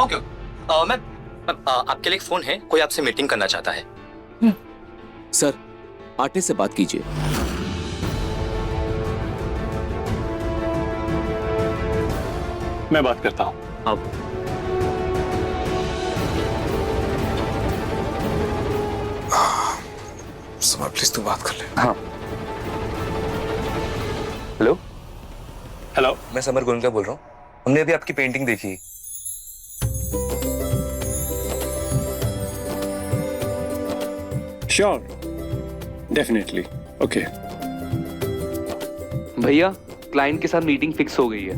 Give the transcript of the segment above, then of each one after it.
Okay ma'am, आपके लिए एक फोन है, कोई आपसे मीटिंग करना चाहता है। सर, आटे से बात कीजिए। मैं बात करता हूँ। अब समर प्लीज तू बात कर ले। हाँ। हेलो, हेलो, मैं समर गोलका बोल रहा हूँ। हमने अभी आपकी पेंटिंग देखी। Sure, definitely, okay. भैया, क्लाइंट के साथ मीटिंग फिक्स हो गई है।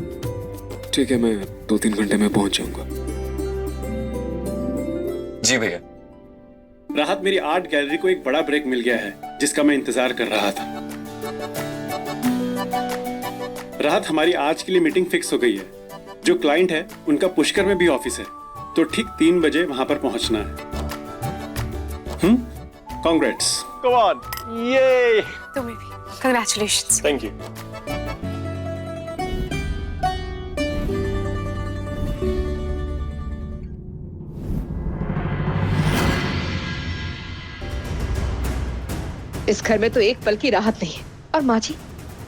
ठीक है, मैं 2-3 घंटे में पहुंच जाऊंगा। जी भैया। राहत, मेरी आर्ट गैलरी को एक बड़ा ब्रेक मिल गया है जिसका मैं इंतजार कर रहा था। राहत, हमारी आज के लिए मीटिंग फिक्स हो गई है। जो क्लाइंट है उनका पुष्कर में भी ऑफिस है, तो ठीक 3 बजे वहां पर पहुंचना है। कांग्रेट्स। कम ऑन, ये तुम्हें भी कंग्रेचुलेशंस। Thank you. इस घर में तो एक पल की राहत नहीं है। और माँ जी,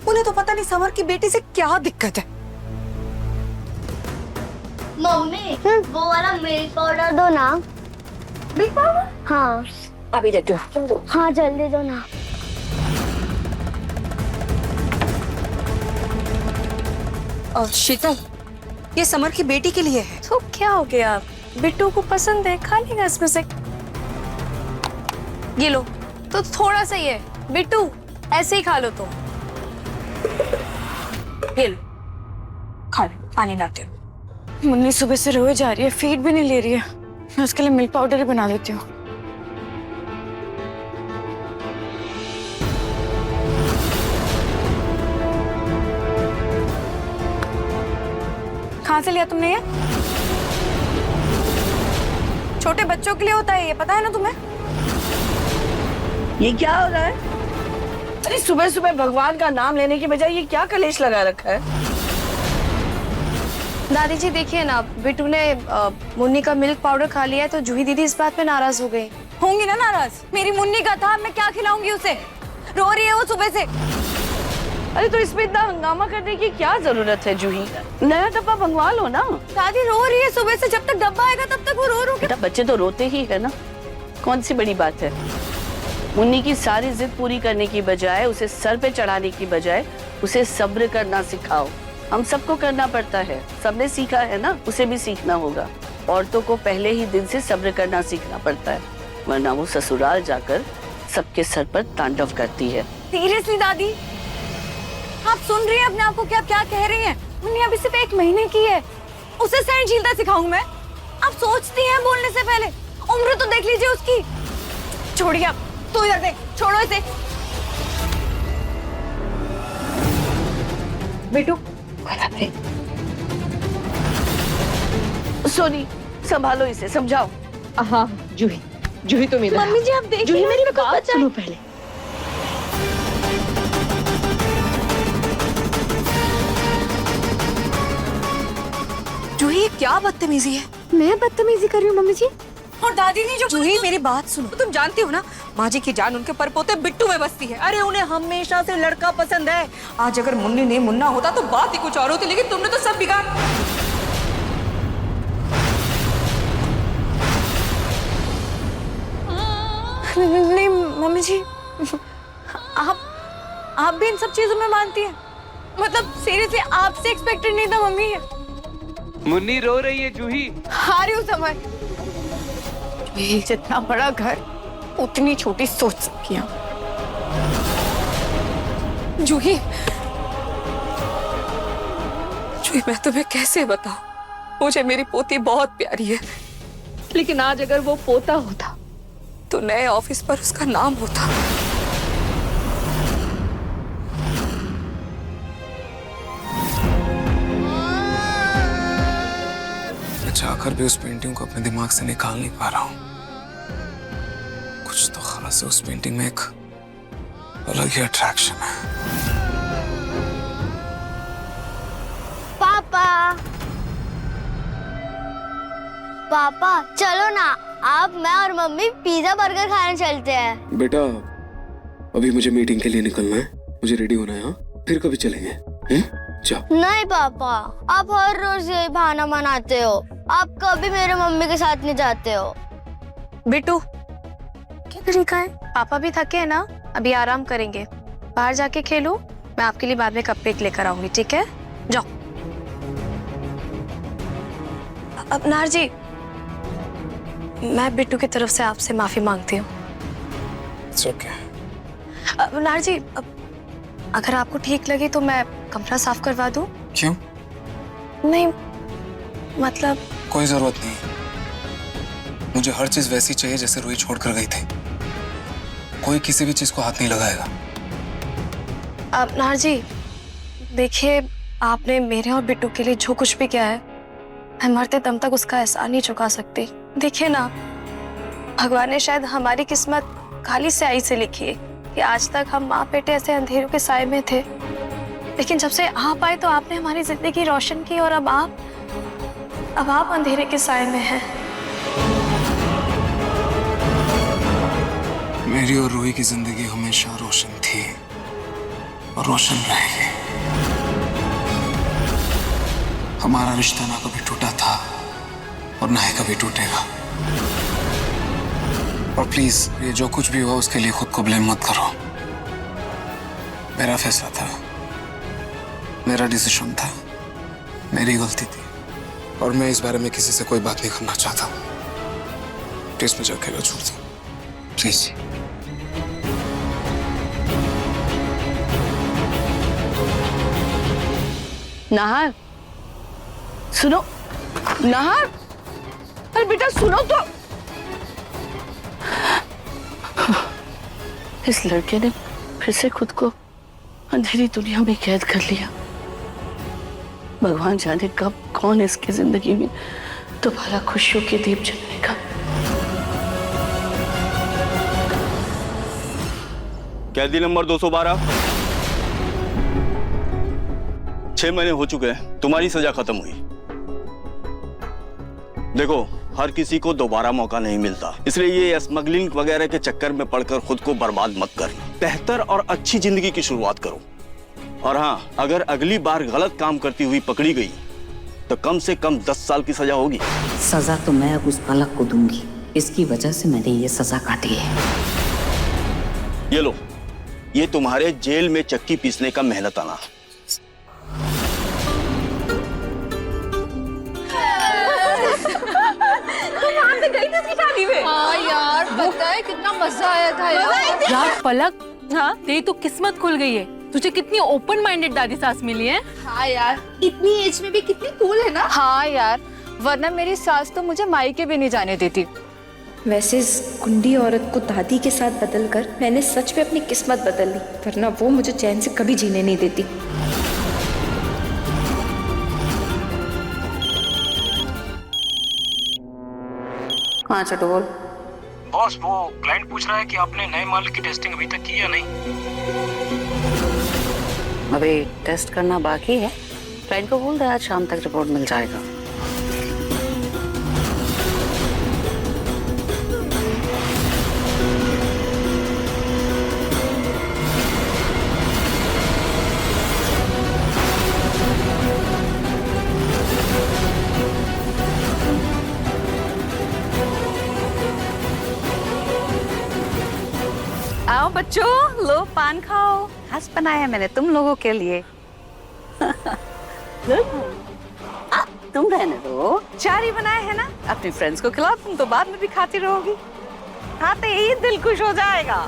उन्हें तो पता नहीं समर की बेटी से क्या दिक्कत है। मम्मी, वो वाला मिल्क पाउडर दो ना। Milk powder? हाँ। अभी देती हूँ। हाँ जल्दी दो ना। और शीतल, ये समर की बेटी के लिए है। तो क्या हो गया, बिट्टू को पसंद है, खा लेगा इसमें से। ये लो, तो थोड़ा सा ही है बिट्टू, ऐसे ही खा लो तुम। ये लो, खा लो, पानी लाते हो। मुन्नी सुबह से रोए जा रही है, फीड भी नहीं ले रही है। मैं उसके लिए मिल्क पाउडर ही बना देती हूँ। कहाँ से लिया तुमने ये? छोटे बच्चों के लिए होता है ये, पता है ना तुम्हें? ये क्या हो रहा है? अरे सुबह सुबह भगवान का नाम लेने की बजाय ये क्या कलेश लगा रखा है? दादी जी देखिए ना, बिट्टू ने मुन्नी का मिल्क पाउडर खा लिया है, तो जूही दीदी इस बात पे नाराज हो गई होंगी ना। नाराज मेरी मुन्नी का था, मैं क्या खिलाऊंगी उसे? रो रही है वो सुबह से। अरे तो इसमें इतना हंगामा करने की क्या जरूरत है जूही? नया डब्बा मंगवा लो ना। दादी रो रही है सुबह से, जब तक डब्बा आएगा तब तक वो रो रो के। बेटा बच्चे तो रोते ही है ना, कौन सी बड़ी बात है? मुन्नी की सारी जिद पूरी करने की बजाय, उसे सर पे चढ़ाने की बजाय उसे सब्र करना सिखाओ। हम सबको करना पड़ता है, सबने सीखा है ना, उसे भी सीखना होगा। औरतों को पहले ही दिन से सब्र करना सीखना पड़ता है, वरना वो ससुराल जाकर सबके सर पर तांडव करती है। सीरियसली दादी, आप सुन रही हैं अपने आप को क्या क्या कह रही हैं? मुन्नी अभी सिर्फ 1 महीने की है, उसे सहनशीलता सिखाऊं मैं? आप सोचती हैं बोलने से पहले? उम्र तो देख लीजिए उसकी। छोड़िए आप, तू इधर देख, छोड़ो इसे। बेटू सोनी, संभालो इसे, समझाओ। हाँ जूही, जूही तुम इधर। मम्मी जी आप देखिए, जूही मेरी बात सुनो पहले। जूही ये क्या बदतमीजी है? मैं बदतमीजी कर रही हूँ मम्मी जी? और दादी ने जो जूही मेरी बात सुनो, तुम जानती हो ना माँ जी की जान उनके परपोते बिट्टू में बसती है। अरे उन्हें हमेशा से लड़का पसंद है। आज अगर मुन्नी नहीं मुन्ना होता तो बात ही कुछ और होती, लेकिन तुमने तो सब बिगाड़। नहीं मम्मी जी, आप भी इन सब चीजों में मानती हैं? मतलब सीरियसली आपसे एक्सपेक्टेड नहीं था मम्मी। मुन्नी रो रही है जूही। आ रही हूँ समझ। जितना बड़ा घर उतनी छोटी सोच सबकी। जूही, जूही मैं तुम्हें कैसे बताऊं, मुझे मेरी पोती बहुत प्यारी है, लेकिन आज अगर वो पोता होता तो नए ऑफिस पर उसका नाम होता। मैं चाहकर भी उस पेंटिंग को अपने दिमाग से निकाल नहीं पा रहा हूँ। कुछ तो खास है उस पेंटिंग में, एक अलग ही अट्रैक्शन है। पापा पापा चलो ना, आप मैं और मम्मी पिज्जा बर्गर खाने चलते हैं। बेटा अभी मुझे मीटिंग के लिए निकलना है, मुझे रेडी होना है। हाँ फिर कभी चलेंगे। जाओ। नहीं पापा, आप हर रोज यही बहाना बनाते हो। आप कभी मेरे मम्मी के साथ नहीं जाते हो। बिट्टू क्या तरीका है? पापा भी थके हैं ना, अभी आराम करेंगे। बाहर जाके खेलो, मैं आपके लिए बाद में कपकेक लेकर आऊंगी, ठीक है? जाओ। अब नार जी, मैं बिट्टू की तरफ से आपसे माफी मांगती हूँ। नार जी, अगर आपको ठीक लगे तो मैं कमरा साफ करवा दूं? क्यों? नहीं मतलब कोई जरूरत नहीं, मुझे हर चीज वैसी चाहिए जैसे रूही छोड़कर गई थी। कोई किसी भी चीज को हाथ नहीं लगाएगा। अब नार जी देखिए, आपने मेरे और बिट्टू के लिए जो कुछ भी किया है, मैं मरते दम तक उसका एहसान नहीं चुका सकती। देखिए ना, भगवान ने शायद हमारी किस्मत काली स्याही से लिखी है कि आज तक हम माँ बेटे ऐसे अंधेरों के साए में थे, लेकिन जब से आप आए तो आपने हमारी जिंदगी रोशन की और अब आप अंधेरे के साए में हैं। मेरी और रूही की जिंदगी हमेशा रोशन थी और रोशन रहेगी। हमारा रिश्ता ना कभी टूटा था और ना ही कभी टूटेगा। और प्लीज ये जो कुछ भी हुआ उसके लिए खुद को ब्लेम मत करो। मेरा फैसला था, मेरा डिसीजन था, मेरी गलती थी और मैं इस बारे में किसी से कोई बात नहीं करना चाहता। प्लीज मुझे अकेला छोड़ दो, प्लीज। नाहर सुनो, नाहर, अरे बेटा सुनो तो। इस लड़के ने फिर से खुद को अंधेरी दुनिया में कैद कर लिया। भगवान जाने कब कौन इसकी जिंदगी में दोबारा खुशियों के दीप जलाएगा। कैदी नंबर 212, 6 महीने हो चुके हैं, तुम्हारी सजा खत्म हुई। देखो, हर किसी को दोबारा मौका नहीं मिलता, इसलिए ये स्मगलिंग वगैरह के चक्कर में पड़कर खुद को बर्बाद मत करना। बेहतर और अच्छी जिंदगी की शुरुआत करो। और हाँ, अगर अगली बार गलत काम करती हुई पकड़ी गई तो कम से कम 10 साल की सजा होगी। सजा तो मैं अब उस बालक को दूंगी, इसकी वजह से मैंने ये सजा काटी है। ये लो, ये तुम्हारे जेल में चक्की पीसने का मेहनताना। हाँ यार, पता है कितना मजा आया था यार पलक, हाँ तेरी तो किस्मत खुल गई है। तुझे कितनी ओपन माइंडेड दादी सास मिली है। हाँ यार, इतनी एज में भी कितनी कूल है ना। हाँ यार, वरना मेरी सास तो मुझे मायके भी नहीं जाने देती। वैसे इस गुंडी औरत को दादी के साथ बदलकर मैंने सच में अपनी किस्मत बदल ली, वरना वो मुझे चैन से कभी जीने नहीं देती। हाँ छोटू बोल। बॉस, वो क्लाइंट पूछ रहा है कि आपने नए माल की टेस्टिंग अभी तक की या नहीं? अभी टेस्ट करना बाकी है। क्लाइंट को बोल दे आज शाम तक रिपोर्ट मिल जाएगा। आओ बच्चों, लो पान खाओ। हंस बनाया मैंने तुम लोगों के लिए। तुम रहने दो, 4 ही बनाए हैं ना, अपने फ्रेंड्स को खिलाओ, तुम तो बाद में भी खाती रहोगी। हाँ तो यही दिल खुश हो जाएगा।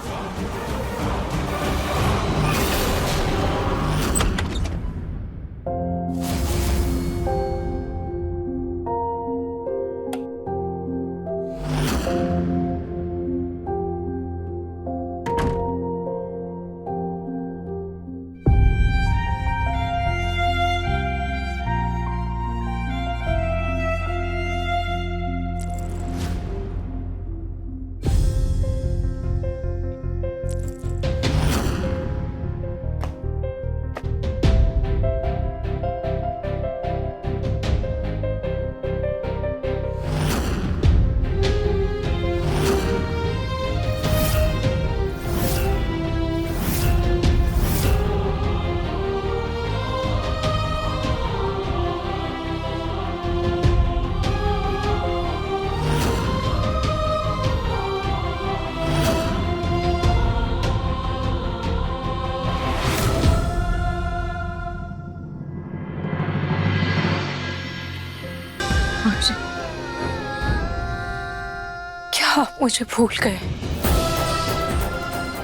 आप मुझे भूल गए।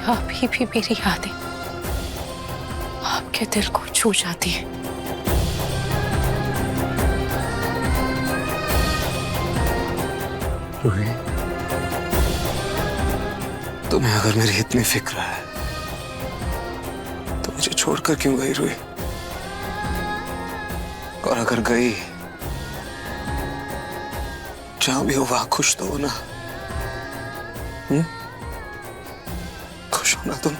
अभी भी मेरी यादें आपके दिल को छू जाती हैं। रूही, तुम्हें अगर मेरी इतनी फिक्र है तो मुझे छोड़कर क्यों गई रूही? और अगर गई, जहां भी हो वहां खुश तो हो ना? खुश हो ना तुम?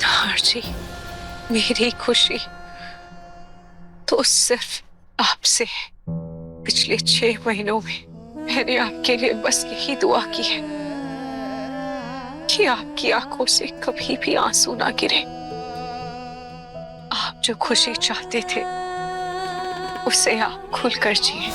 नाहर जी, मेरी खुशी तो सिर्फ आपसे है। पिछले 6 महीनों में मैंने आपके लिए बस यही दुआ की है कि आपकी आंखों से कभी भी आंसू ना गिरे। आप जो खुशी चाहते थे उसे आप खुलकर जिए।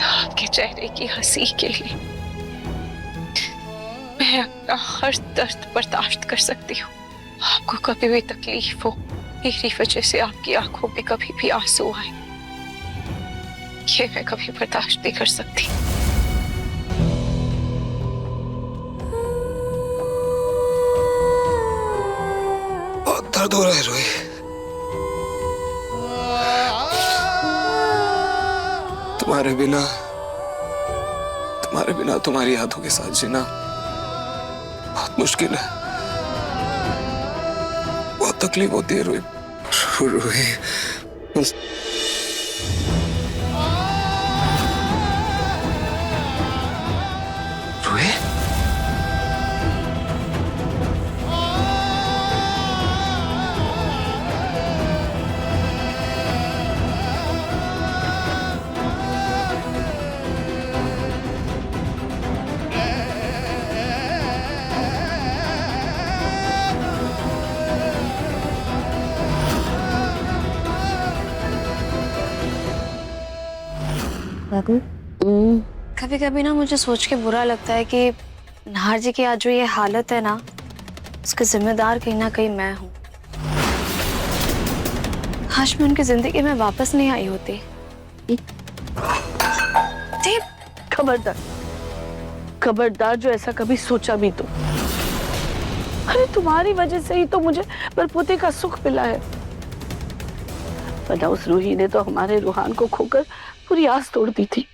आपके चेहरे की हंसी के लिए मैं अपना हर दर्द बर्दाश्त कर सकती हूँ। आपको कभी भी तकलीफ हो, मेरी वजह से आपकी आंखों में कभी भी आंसू आए, ये मैं कभी बर्दाश्त नहीं कर सकती। बहुत दर्द हो रहा है रोही। तुम्हारे बिना तुम्हारी यादों के साथ जीना बहुत मुश्किल है। बहुत तकलीफ होती है रोही। रोही, रोही, कभी कभी ना मुझे सोच के बुरा लगता है कि नाहर जी की आज जो ये हालत है ना, उसके जिम्मेदार कहीं ना कहीं मैं हूँ। काश मैं उनकी जिंदगी में वापस नहीं आई होती। खबरदार, खबरदार जो ऐसा कभी सोचा भी तो। अरे तुम्हारी वजह से ही तो मुझे परपोते का सुख मिला है, वरना उस रूही ने तो हमारे रूहान को खोकर पूरी आस तोड़ दी थी।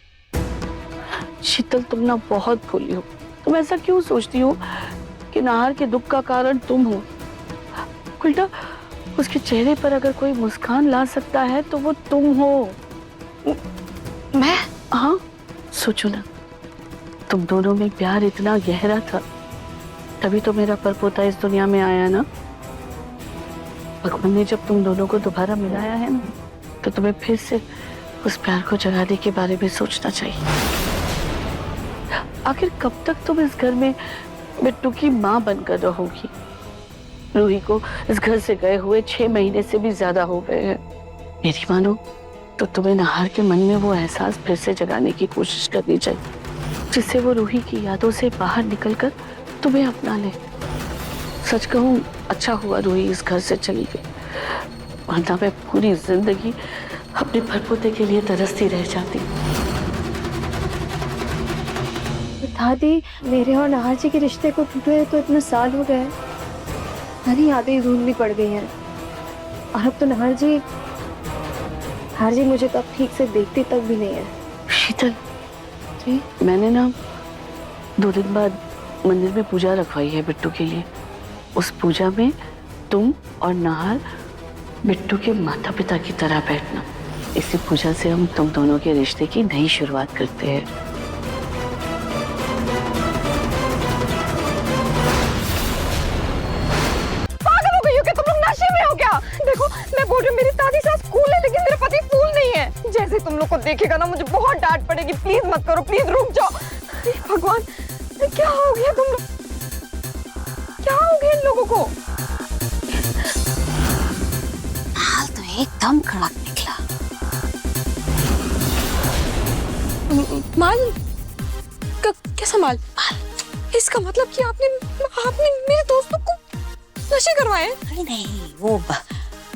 शीतल, तुम ना बहुत भोली हो। तुम ऐसा क्यों सोचती हो कि नाहर के दुख का कारण तुम हो? उल्टा उसके चेहरे पर अगर कोई मुस्कान ला सकता है तो वो तुम हो। मैं? हाँ, सोचो ना, तुम दोनों में प्यार इतना गहरा था, तभी तो मेरा परपोता इस दुनिया में आया ना। भगवान ने जब तुम दोनों को दोबारा मिलाया है ना, तो तुम्हें फिर से उस प्यार को जगाने के बारे में सोचना चाहिए। आखिर कब तक तुम इस घर में बिट्टू की माँ बनकर रहोगी? रूही को इस घर से गए हुए 6 महीने से भी ज्यादा हो गए हैं। मेरी मानो तो तुम्हें नाहर के मन में वो एहसास फिर से जगाने की कोशिश करनी चाहिए, जिससे वो रूही की यादों से बाहर निकलकर तुम्हें अपना ले। सच कहूँ, अच्छा हुआ रूही इस घर से चली गई, वरना मैं पूरी जिंदगी अपने परपोते के लिए तरसती रह जाती। दादी, मेरे और नाहर जी के रिश्ते को टूटे तो इतने साल हो गए, सारी यादें धुंधली पड़ गई हैं। और अब तो नाहर जी मुझे तो अब ठीक से देखती तक भी नहीं है। शीतल जी, मैंने ना 2 दिन बाद मंदिर में पूजा रखवाई है बिट्टू के लिए। उस पूजा में तुम और नाहर बिट्टू के माता पिता की तरह बैठना। इसी पूजा से हम तुम दोनों के रिश्ते की नई शुरुआत करते हैं। पागल हो गई हो क्या तुम लोग? नशे में हो क्या? देखो, मैं बोल रही हूँ मेरी दादी सास कूल है, लेकिन मेरा पति फूल नहीं है। जैसे तुम लोग को देखेगा ना, मुझे बहुत डांट पड़ेगी। प्लीज मत करो, प्लीज रुक जाओ। अरे भगवान, क्या हो गया तुम लोग? क्या हो गया इन लोगों को? हाल तो एकदम कड़क निकला। माल कैसा माल? इसका मतलब कि आपने मेरे दोस्तों को नशे करवाए? नहीं, वो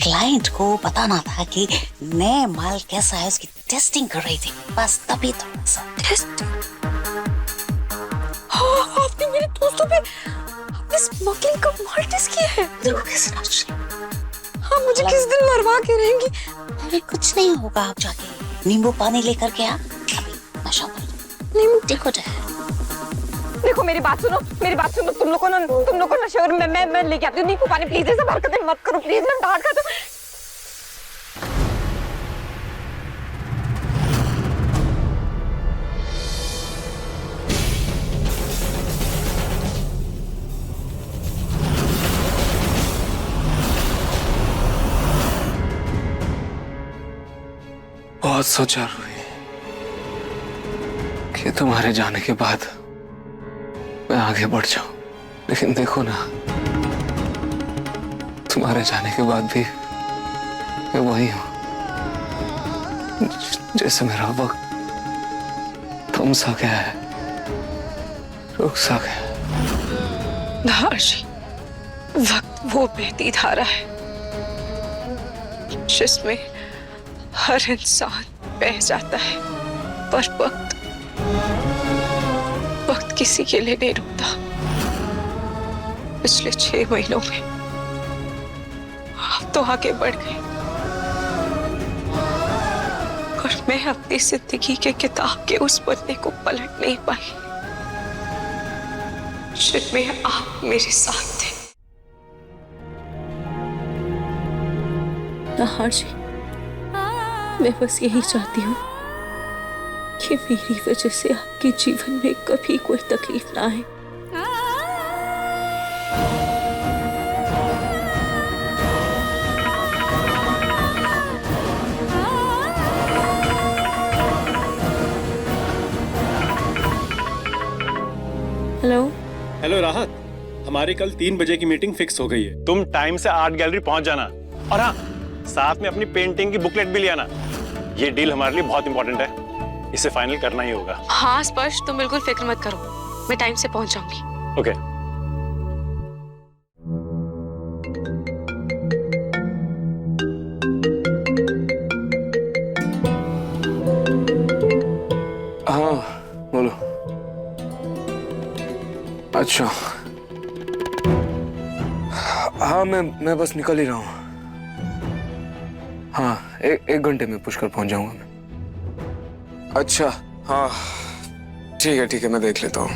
क्लाइंट को बताना था कि नए माल कैसा है उसकी टेस्टिंग कर रही थी, बस तभी थोड़ा सा टेस्ट। आपने मेरे दोस्तों पे स्मगलिंग का माल टेस्ट किया है? देखो कैसे नाच रही। हाँ, मुझे किस दिन मरवा के रहेंगी? अरे कुछ नहीं होगा, आप जाके नींबू पानी लेकर के आ, अभी नशा कर। देखो देखो मेरी बात सुनो, तुम लोगों को नशे और मैं लेके आती हूँ नींबू पानी। प्लीज ऐसा हरकतें मत करो प्लीज, मैं डांट खाती हूँ। बहुत सोचा रूही कि तुम्हारे जाने के बाद मैं आगे बढ़ जाऊं, लेकिन देखो ना, तुम्हारे जाने के बाद भी मैं वही हूं, जैसे मेरा वक्त थम सा गया है, रुक सा गया। नाहर जी, वक्त वो बहती धारा है जिसमें हर इंसान बह जाता है, पर वक्त किसी के लिए नहीं रुकता। पिछले 6 महीनों में आप तो आगे बढ़ गए और मैं अपनी जिंदगी के किताब के उस पन्ने को पलट नहीं पाई जिसमें आप मेरे साथ थे। नाहर जी, मैं बस यही चाहती हूँ कि मेरी वजह से आपके जीवन में कभी कोई तकलीफ ना आए। हेलो राहत, हमारी कल 3 बजे की मीटिंग फिक्स हो गई है। तुम टाइम से आर्ट गैलरी पहुंच जाना, और हाँ, साथ में अपनी पेंटिंग की बुकलेट भी ले आना। ये डील हमारे लिए बहुत इंपॉर्टेंट है, इसे फाइनल करना ही होगा। हाँ स्पर्श, तुम बिल्कुल फिक्र मत करो, मैं टाइम से पहुंच जाऊंगी। ओके। हाँ बोलो। अच्छा, हाँ मैं बस निकल ही रहा हूँ। हाँ, एक घंटे में पुष्कर पहुंच जाऊंगा मैं। अच्छा, हाँ ठीक है, मैं देख लेता हूँ।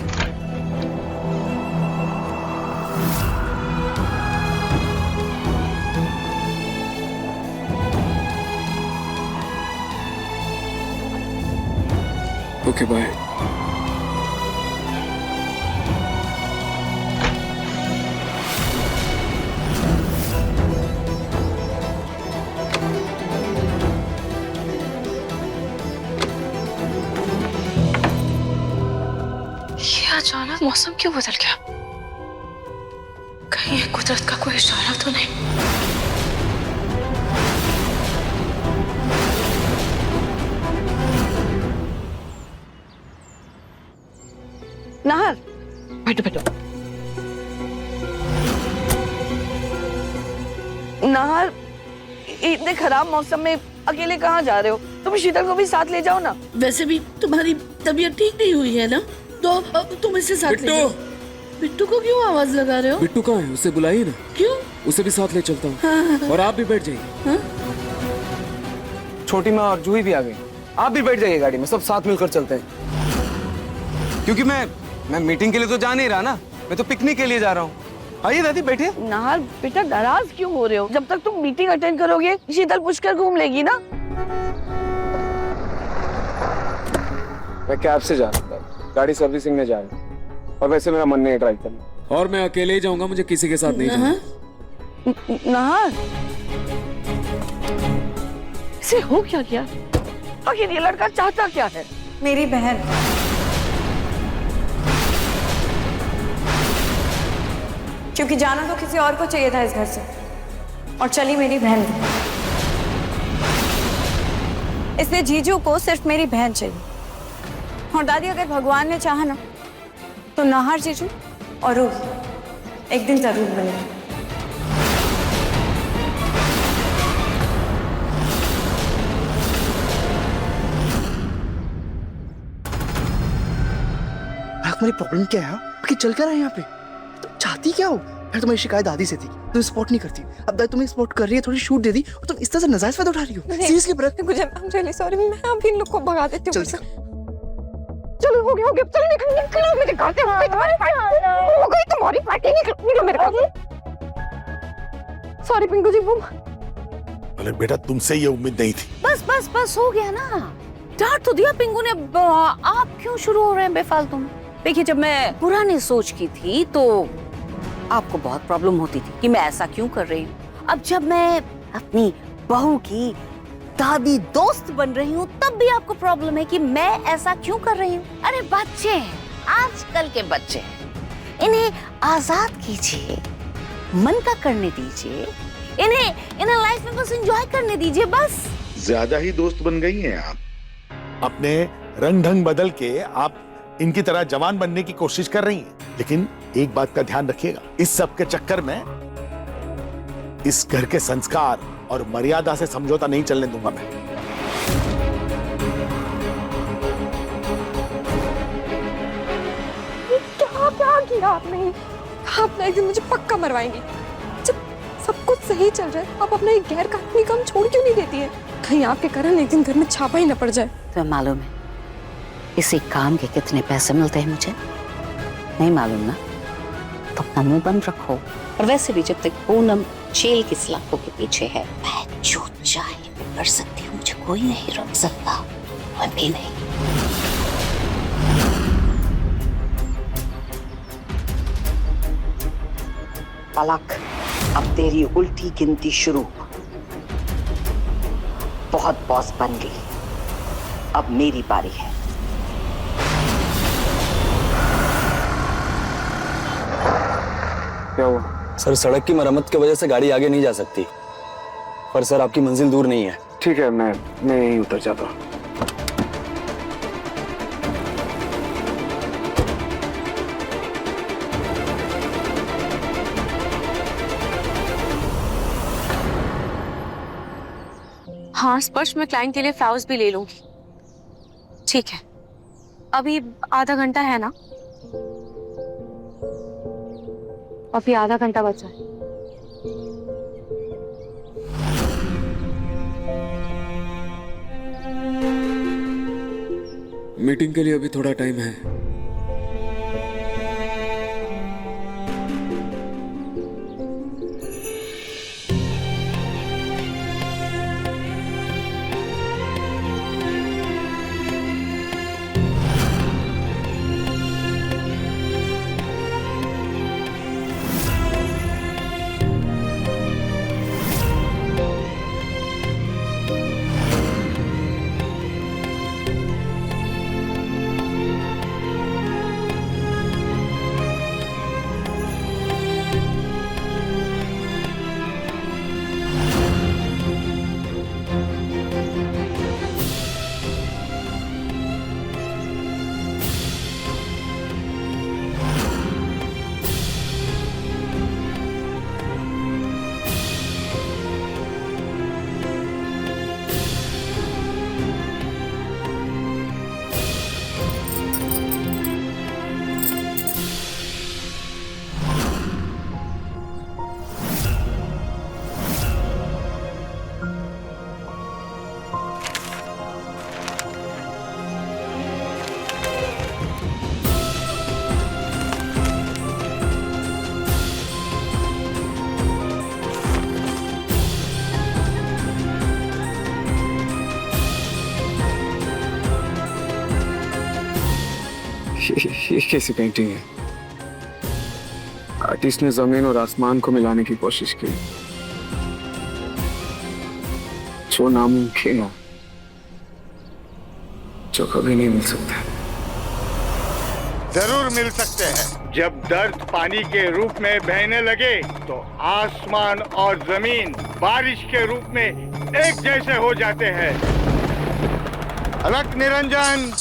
Okay bye. अचानक मौसम क्यों बदल गया? कहीं कुदरत का कोई इशारा तो नहीं? नाहर, बैठो। नाहर, इतने खराब मौसम में अकेले कहाँ जा रहे हो? तुम शीतल को भी साथ ले जाओ ना। वैसे भी तुम्हारी तबीयत ठीक नहीं हुई है ना, तो अब तुम इसे साथ ले जाओ। बिट्टू को क्यों आवाज लगा रहे हो? बिट्टू कहाँ है? उसे बुलाइए ना। क्यों? उसे भी साथ ले चलता हूँ। हाँ। और आप भी बैठ जाइए। हाँ? छोटी माँ और जूही भी आ गई, आप भी बैठ जाइए गाड़ी में, सब साथ मिलकर चलते हैं। क्योंकि मैं मीटिंग के लिए तो जा नहीं रहा ना, मैं तो पिकनिक के लिए जा रहा हूँ। आइए दादी बैठिए। नाहर बेटा, नाराज क्यों हो रहे हो? जब तक तुम मीटिंग अटेंड करोगे शीतल पुष्कर घूम लेगी ना। मैं कैब से जा रहा था, गाड़ी सर्विसिंग में जा रहा, और वैसे मेरा मन नहीं ड्राइव करना। और मैं अकेले ही जाऊंगा, मुझे किसी के साथ नहीं जाना। नाहर, इसे हो क्या गया? आखिर ये लड़का चाहता क्या है? मेरी बहन। क्योंकि जाना तो किसी और को चाहिए था इस घर से, और चली मेरी बहन। इसलिए जीजू को सिर्फ मेरी बहन चाहिए। और दादी अगर भगवान ने चाहा ना तो नाहर जीजू और रूही एक दिन जरूर मिलेंगे। तुम्हारी प्रॉब्लम क्या है? कि चल कर रहा है यहाँ पे? तुम चाहती क्या हो? यार तुम्हारी शिकायत दादी से थी, तुम स्पॉट नहीं करती। अब दादी तुम्हें स्पॉट कर रही है, थोड़ी शूट दे दी और तुम इस तरह से नाजायज फायदा उठा रही हो। सीरियसली ब्रदर, मुझे I'm really sorry, मैं अभी इन लोग को भगा देती हूँ। चलो हो गया चलो निकलो मेरे घर से। हो गई तुम्हारी पार्टी, निकलो मेरे घर से। सॉरी पिंकू जी, वो अरे बेटा तुमसे ये उम्मीद नहीं थी। बस हो गया ना। डांट तो दिया पिंकू ने, आप क्यों शुरू हो रहे हैं बेफालतू में? देखिए, जब मैं पुरानी सोच की थी तो आपको बहुत प्रॉब्लम होती थी कि मैं ऐसा क्यों कर रही हूँ। अब जब मैं अपनी बहू की दादी दोस्त बन रही हूँ तब भी आपको प्रॉब्लम है कि मैं ऐसा क्यों कर रही हूँ। अरे बच्चे हैं, आजकल के बच्चे हैं, इन्हें आजाद कीजिए, मन का करने दीजिए, इन्हें लाइफ में बस एंजॉय करने दीजिए बस। ज्यादा ही दोस्त बन गई हैं आप। अपने रंग ढंग बदल के आप इनकी तरह जवान बनने की कोशिश कर रही हैं। लेकिन एक बात का ध्यान रखिएगा, इस सब के चक्कर में इस घर के संस्कार और मर्यादा से समझौता नहीं चलने दूंगा मैं। क्या किया आपने? आप ना एक दिन मुझे पक्का मरवाएंगी। जब सब कुछ सही चल रहा है, आप अपना एक गैर कानूनी काम छोड़ क्यों नहीं देती है? कहीं आपके कारण एक दिन घर में छापा ही न पड़ जाए। तुम्हें मालूम है इसी काम के कितने पैसे मिलते हैं मुझे? नहीं मालूम ना? तो अपना मुंह बंद रखो। और वैसे भी जब तक पूनम जेल की सलाखों के पीछे है, मैं जो चाहे मैं कर सकती हूँ, मुझे कोई नहीं रोक सकता, मैं भी नहीं। पलक, अब तेरी उल्टी गिनती शुरू। बहुत बॉस बन गई, अब मेरी बारी है। क्या हुआ? सर, सड़क की मरम्मत की वजह से गाड़ी आगे नहीं जा सकती। पर सर, आपकी मंजिल दूर नहीं है। ठीक है, मैं यहीं उतर जाता हूँ। हाँ स्पर्श, मैं क्लाइंट के लिए फ्लावर्स भी ले लूंगी। ठीक है, अभी आधा घंटा है ना? अभी आधा घंटा बचा है। मीटिंग के लिए अभी थोड़ा टाइम है। ये कैसी पेंटिंग है? आर्टिस्ट ने जमीन और आसमान को मिलाने की कोशिश की, जो नामुमकिन हो, जो कभी नहीं मिल सकता। जरूर मिल सकते हैं। जब दर्द पानी के रूप में बहने लगे तो आसमान और जमीन बारिश के रूप में एक जैसे हो जाते हैं। अलर्ट निरंजन।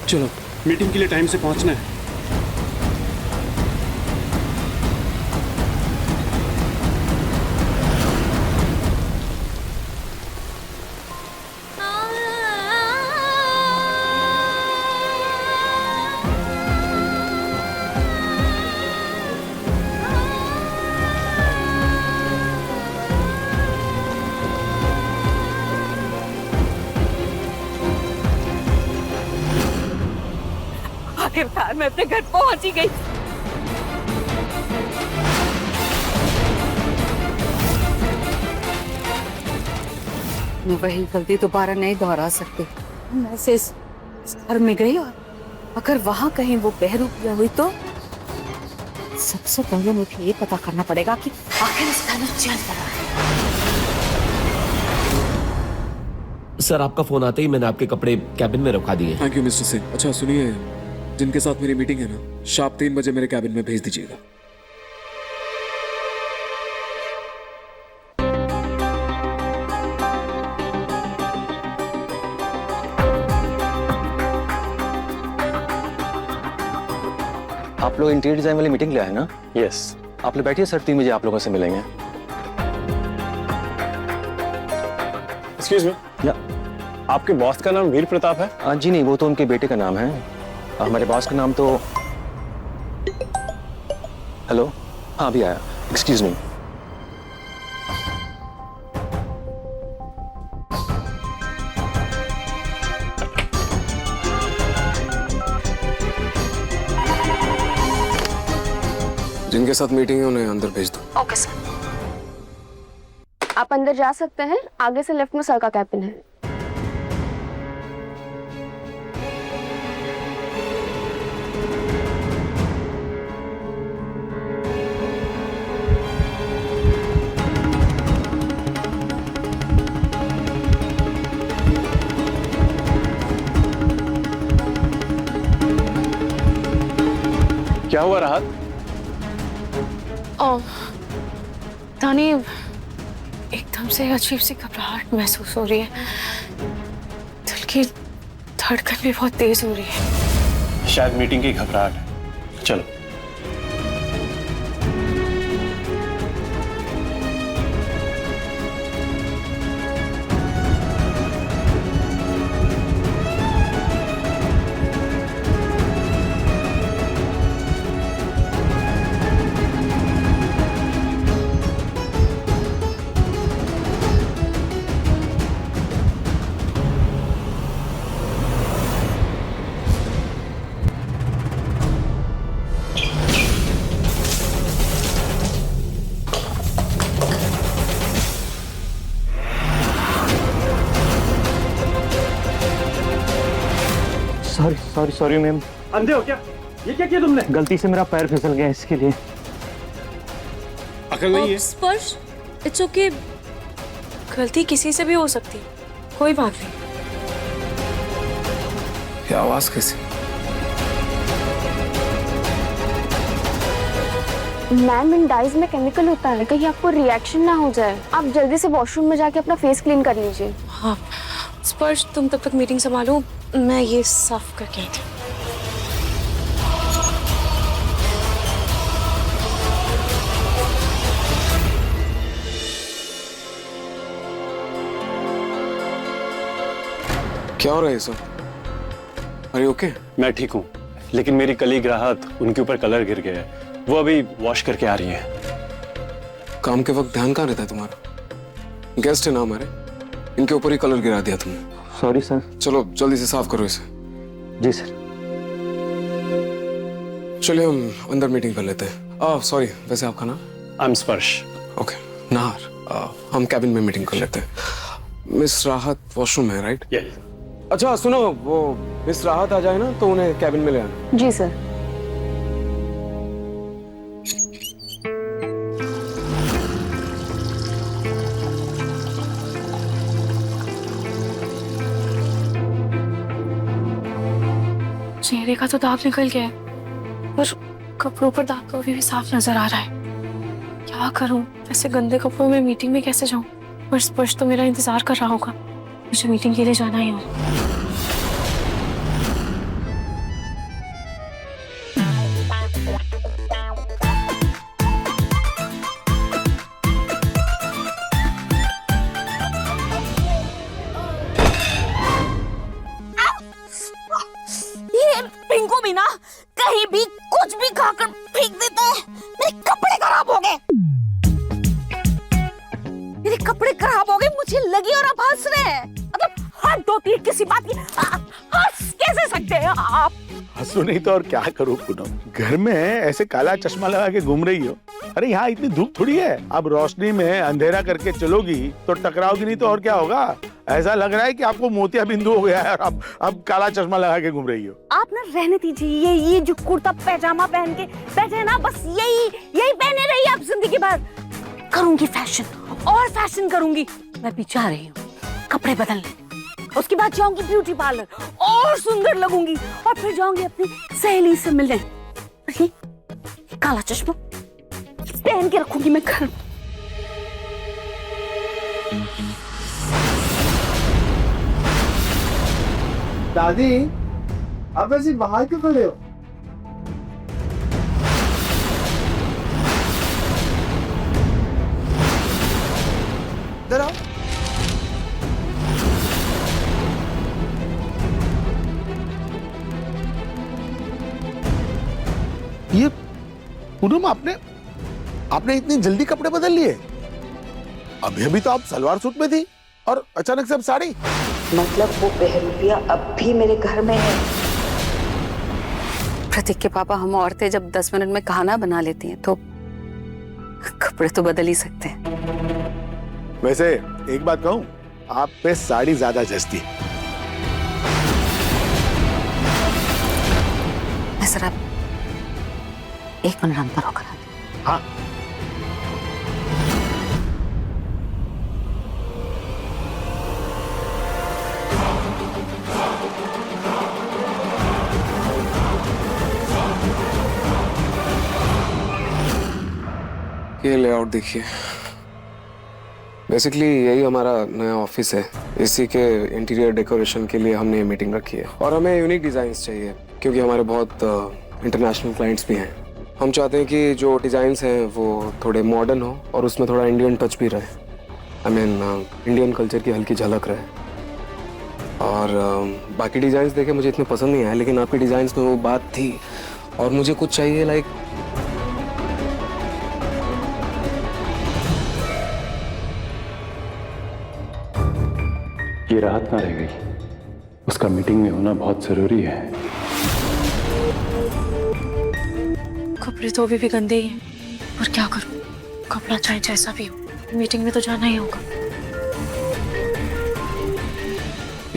चलो मीटिंग के लिए टाइम से पहुंचना है। आखिरकार मैं अपने घर पहुंच ही गई। मैं वही गलती दोबारा नहीं दोहरा सकती। मैं से इस घर में गई और अगर वहां कहीं वो बहरूपिया हुई तो सबसे पहले मुझे ये पता करना पड़ेगा कि आखिर इस घर में चल रहा है। सर आपका फोन आते ही मैंने आपके कपड़े कैबिन में रखवा दिए। Thank you mister Singh. अच्छा सुनिए, जिनके साथ मेरी मीटिंग है ना, शार्प 3 बजे मेरे कैबिन में भेज दीजिएगा। आप लोग इंटीरियर डिजाइन वाली मीटिंग ले आए ना? यस। आप लोग बैठिए सर, 3 बजे आप लोगों से मिलेंगे। एक्सक्यूज मी, आपके बॉस का नाम वीर प्रताप है? जी नहीं, वो तो उनके बेटे का नाम है। हमारे बॉस का नाम तो हेलो, हाँ अभी आया। Excuse me. जिनके साथ मीटिंग है उन्हें अंदर भेज दो। Okay sir. आप अंदर जा सकते हैं, आगे से लेफ्ट में सर का कैबिन है। क्या हुआ राहत? तानी, एकदम से अजीब सी घबराहट महसूस हो रही है। दिल की धड़कन भी बहुत तेज हो रही है। शायद मीटिंग की घबराहट है। चलो। Sorry ma'am. अंधे हो क्या? ये क्या किया तुमने? गलती से मेरा पैर फिसल गया, इसके लिए। अकल नहीं है? स्पर्श, इट्स ओके। गलती किसी से भी हो सकती, कोई बात नहीं। ये आवाज कैसी? मैम, इन डाइज में केमिकल होता है, कहीं आपको रिएक्शन ना हो जाए। आप जल्दी से वॉशरूम में जाके अपना फेस क्लीन कर लीजिए। हाँ स्पर्श, तुम तब तक मीटिंग संभालो, मैं ये साफ करके आई थी। क्या हो रहा है सब? अरे ओके? मैं ठीक हूँ, लेकिन मेरी कलीग राहत, उनके ऊपर कलर गिर गया है, वो अभी वॉश करके आ रही है। काम के वक्त ध्यान कहाँ रहता है तुम्हारा? गेस्ट है ना हमारे, इनके ऊपर ही कलर गिरा दिया तुमने। Sorry sir. चलो जल्दी से साफ करो इसे। जी सर। चलिए हम अंदर मीटिंग कर लेते हैं। सॉरी, वैसे आपका नाम? आई एम स्पर्श। ओके नाहर, हम कैबिन में मीटिंग कर लेते हैं। मिस राहत वॉशरूम है, राइट? यस। अच्छा सुनो, वो मिस राहत आ जाए ना तो उन्हें कैबिन में ले आना। जी सर। चेहरे का तो दाग निकल गया है, पर कपड़ों पर दाग तो अभी भी साफ नजर आ रहा है। क्या करूं? ऐसे गंदे कपड़ों में मीटिंग में कैसे जाऊं? पर स्पर्श तो मेरा इंतजार कर रहा होगा, मुझे मीटिंग के लिए जाना ही होगा। पिंकू भी ना कहीं भी कुछ भी खाकर फेंक देता है। मेरे कपड़े खराब हो गए, मेरे कपड़े खराब हो गए, मुझे लगी और आप हंस रहे हैं। मतलब हद होती है किसी बात की, हंस कैसे सकते हैं आप? हंसू नहीं तो और क्या करूं पूनम, घर में ऐसे काला चश्मा लगा के घूम रही हो। अरे यहाँ इतनी धूप थोड़ी है, अब रोशनी में अंधेरा करके चलोगी तो टकराओगी नहीं तो और क्या होगा। ऐसा लग रहा है कि आपको मोतिया बिंदु हो गया है और अब काला चश्मा लगा के घूम रही हो। आप ना रहने दीजिए, ये जो कुर्ता पैजामा पहन के बैठे ना, बस यही पहने रहिए आप जिंदगी भर। करूंगी फैशन और फैशन करूंगी। मैं भी जा रही हूँ कपड़े बदलने, उसके बाद जाऊंगी ब्यूटी पार्लर और सुंदर लगूंगी, और फिर जाऊंगी अपनी सहेली से मिलने। ये काला चश्मा पहन के रखूंगी मैं घर। दादी, आप ऐसे बाहर क्यों खड़े हो? इधर आओ। ये पूनम, आपने इतनी जल्दी कपड़े बदल लिए? अभी तो आप सलवार सूट में थी और अचानक से अब साड़ी। मतलब वो बहरूपिया अब भी मेरे घर में है? प्रतीक के पापा, हम औरतें जब 10 मिनट में खाना बना लेती हैं तो कपड़े तो बदल ही सकते हैं। वैसे एक बात कहूं, आप पे साड़ी ज्यादा जचती। सर आप 1 मिनट अंदर होकर। हाँ। ये लेआउट देखिए, बेसिकली यही हमारा नया ऑफिस है। इसी के इंटीरियर डेकोरेशन के लिए हमने ये मीटिंग रखी है, और हमें यूनिक डिजाइन्स चाहिए क्योंकि हमारे बहुत इंटरनेशनल क्लाइंट्स भी हैं। हम चाहते हैं कि जो डिज़ाइंस हैं वो थोड़े मॉडर्न हो और उसमें थोड़ा इंडियन टच भी रहे। आई मीन इंडियन कल्चर की हल्की झलक रहे। और बाकी डिज़ाइंस देखे मुझे इतने पसंद नहीं आए, लेकिन आपकी डिज़ाइंस में वो बात थी और मुझे कुछ चाहिए लाइक ये राहत कहाँ रह गई? उसका मीटिंग में होना बहुत जरूरी है। कपड़े तो अभी भी गंदे ही हैं, और क्या करूं? कपड़ा चाहे जैसा भी हो, मीटिंग में तो जाना ही होगा।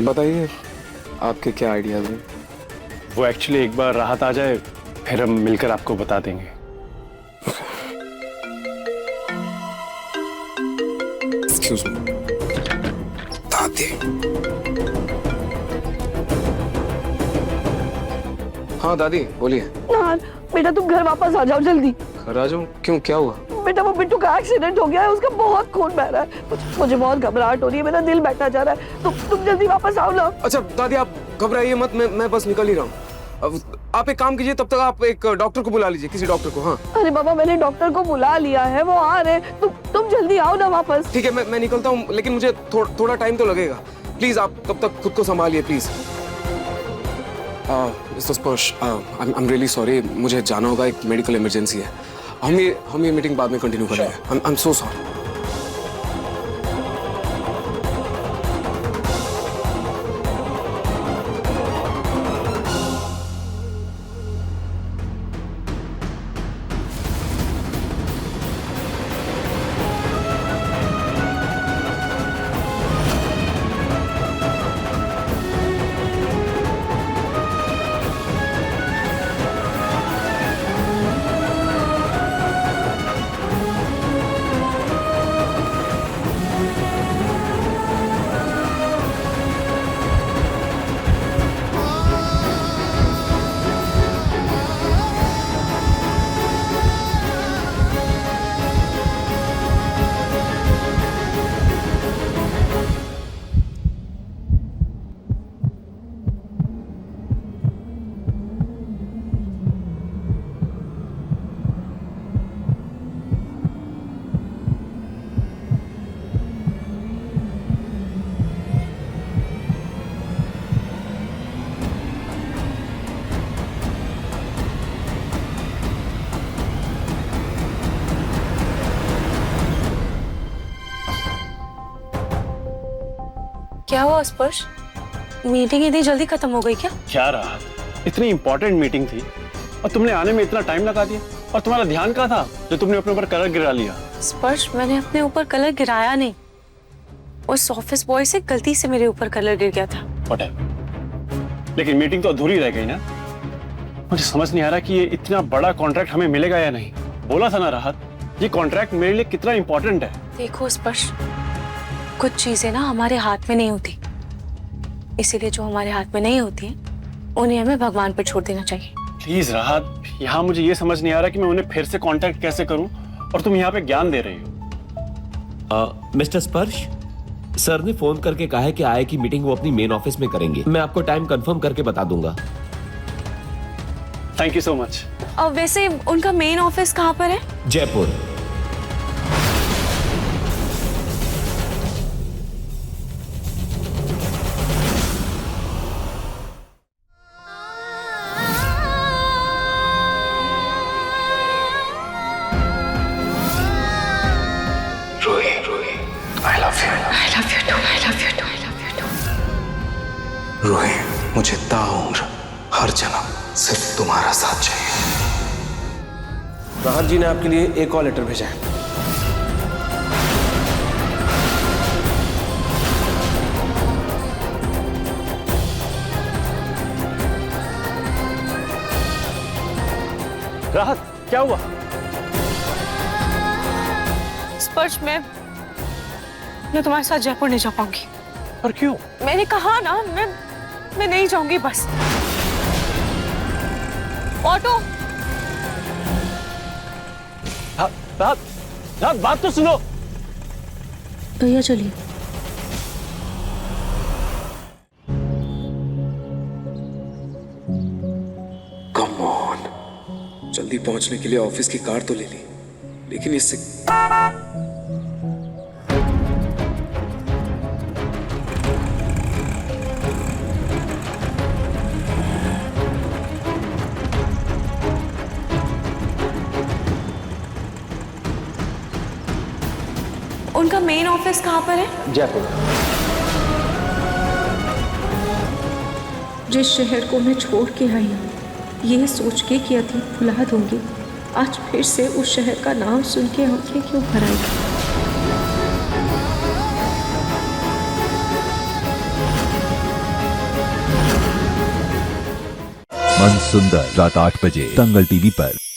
बताइए आपके क्या आइडियाज हैं? वो एक्चुअली एक बार राहत आ जाए फिर हम मिलकर आपको बता देंगे। Excuse me. दादी। हाँ दादी बोलिए। नान, बेटा तुम घर वापस आ जाओ जल्दी। घर आ जाऊँ? क्यों, क्या हुआ? बेटा वो बिट्टू का एक्सीडेंट हो गया है, उसका बहुत खून बह रहा है। मुझे बहुत घबराहट हो रही है, मेरा दिल बैठा जा रहा है। तुम जल्दी वापस आओ ना। अच्छा दादी आप घबराइए मत, मैं बस निकल ही रहा हूँ। आप एक काम कीजिए, तब तक आप एक डॉक्टर को बुला लीजिए, किसी डॉक्टर को। हाँ अरे बाबा मैंने डॉक्टर को बुला लिया है, वो आ रहे। तुम जल्दी आओ ना वापस। ठीक है मैं निकलता हूँ, लेकिन मुझे थोड़ा टाइम तो लगेगा। प्लीज आप तब तक खुद को संभालिए प्लीज। मिस्टर स्पर्श, आई एम रियली सॉरी, मुझे जाना होगा, एक मेडिकल इमरजेंसी है। हम ये मीटिंग बाद में कंटिन्यू करेंगे। I am so sorry. क्या हुआ स्पर्श? मीटिंग इतनी जल्दी खत्म हो गई क्या? क्या रहा, इतनी इंपॉर्टेंट मीटिंग थी और तुमने आने में इतना टाइम लगा दिया। और तुम्हारा ध्यान कहाँ था जो तुमने अपने ऊपर कलर गिरा लिया? स्पर्श मैंने अपने ऊपर कलर गिराया नहीं, उस ऑफिस बॉय से गलती से मेरे ऊपर कलर गिर गया था। व्हाटएवर, लेकिन मीटिंग तो अधूरी रह गई ना। मुझे समझ नहीं आ रहा कि ये इतना बड़ा कॉन्ट्रैक्ट हमें मिलेगा या नहीं। बोला था ना राहत, ये कॉन्ट्रैक्ट मेरे लिए कितना इंपॉर्टेंट है। देखो स्पर्श, कुछ चीजें ना हमारे हाथ में नहीं होती, इसीलिए जो हमारे हाथ में नहीं होती हैं, उन्हें हमें भगवान पर छोड़ देना चाहिए। प्लीज राहत, यहाँ मुझे ये समझ नहीं आ रहा कि मैं उन्हें फिर से कांटेक्ट कैसे करूं और तुम यहाँ पे ज्ञान दे रही हो। मिस्टर स्पर्श, सर ने फोन करके कहा है कि आय की मीटिंग वो अपनी मेन ऑफिस में करेंगे। मैं आपको टाइम कंफर्म करके बता दूंगा। Thank you so much. वैसे उनका मेन ऑफिस कहाँ पर है? जयपुर। रोही, मुझे ताउम्र हर जन्म सिर्फ तुम्हारा साथ चाहिए। राहत जी ने आपके लिए एक और लेटर भेजा है। राहत क्या हुआ? स्पर्श मैं तुम्हारे साथ जयपुर नहीं जा पाऊंगी। पर क्यों? मैंने कहा ना, मैं नहीं जाऊंगी बस। ऑटो। राहत बात तो सुनो। भैया चलिए। Come on. जल्दी पहुंचने के लिए ऑफिस की कार तो ले ली, लेकिन इससे उनका मेन ऑफिस कहाँ पर है? जयपुर। जिस शहर को मैं छोड़ के आई हूँ, ये सोच के कि अतीत भुला दूंगी, आज फिर से उस शहर का नाम सुन के आंखें क्यों भर आई? मन सुंदर रात 8 बजे दंगल टीवी पर।